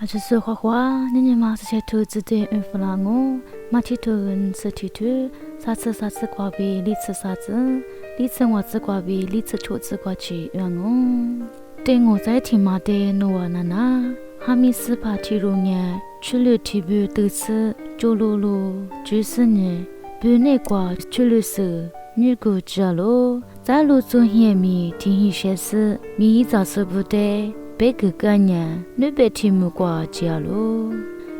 还是花花，你妈是些投资的弗朗我，马蹄头人是蹄头，啥子瓜比，里次啥子，里次我子瓜比，里次兔子瓜去让我。对我在听马的诺瓦娜娜，哈密斯帕提罗年，去了提布都是九罗罗，就是呢，不那瓜去了是。女个知咯，在路中间米听一些事，米一早是不得，别个干呢，你别听木瓜知咯。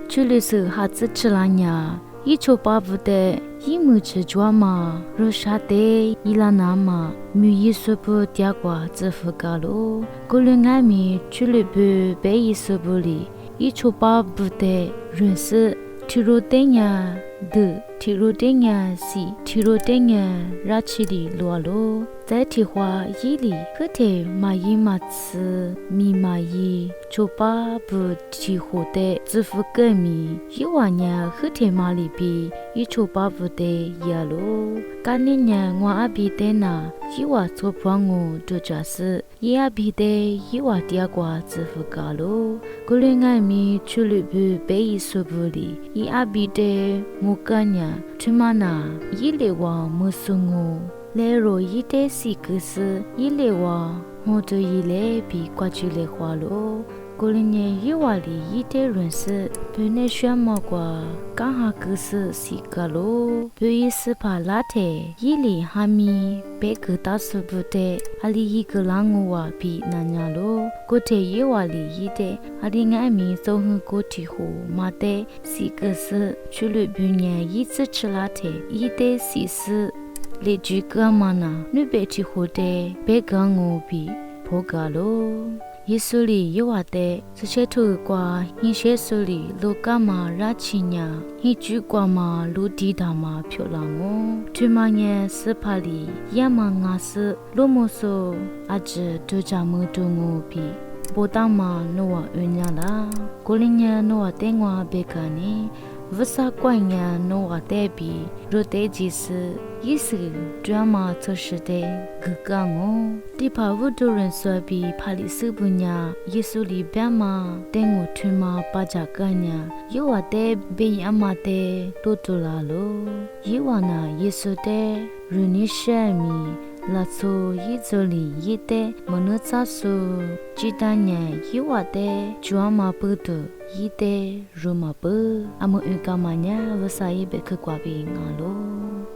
去了是哈子吃了呢，一抽巴不得，一木吃抓嘛，若啥的，伊拉那嘛，米一说不掉瓜子不干咯，过了俺米去了不别一说不里，一抽巴不得，认识。提罗登呀的，提罗登呀西，提罗登呀拉起里罗罗，在提花伊里，可得马伊马次米马伊，就把不提火的支付个米，一万年可得马里比，一就把不得呀罗，干年我阿比得那，一万做帮我做家事，一阿比得一万第二个支付个罗，过了俺米去了不被伊说不里。伊阿比的木干呀，去嘛那伊来话木送我，来若伊的是个是伊来话，我就伊来比挂住来话咯。过了年伊话里伊的认识，对那选么个，刚好个是个咯。对伊是怕拉特，伊里哈咪别个打死不得，阿里一个让我话比那样咯。过天伊话里伊的，阿里俺咪走很过体户，嘛的是个是去了半年一直吃拉特，伊的是。来句个嘛呢？你别去活的，别跟我比破个咯。耶稣里有话的，这些土瓜，一些手里路干嘛热情呀？一句瓜嘛路地大嘛漂亮哦。对嘛呢？是怕里也嘛牙是路么说，阿只都家么都我比。不当嘛诺瓦恩呀啦，过年呀诺瓦电话别个呢。不啥关呀，诺瓦代比，若代即是意思，专门就是的个个我，第怕无多人说比怕里手不呀，耶稣里边嘛，等我推嘛把家个呀，有话的被阿妈的多多啦咯，有话呢耶稣的，如你生命。拉粗一做里一的，莫能咋说？鸡蛋呢？一话的，抓马不多，一的肉马不，阿莫鱼干嘛呢？我啥也别去挂别人咯。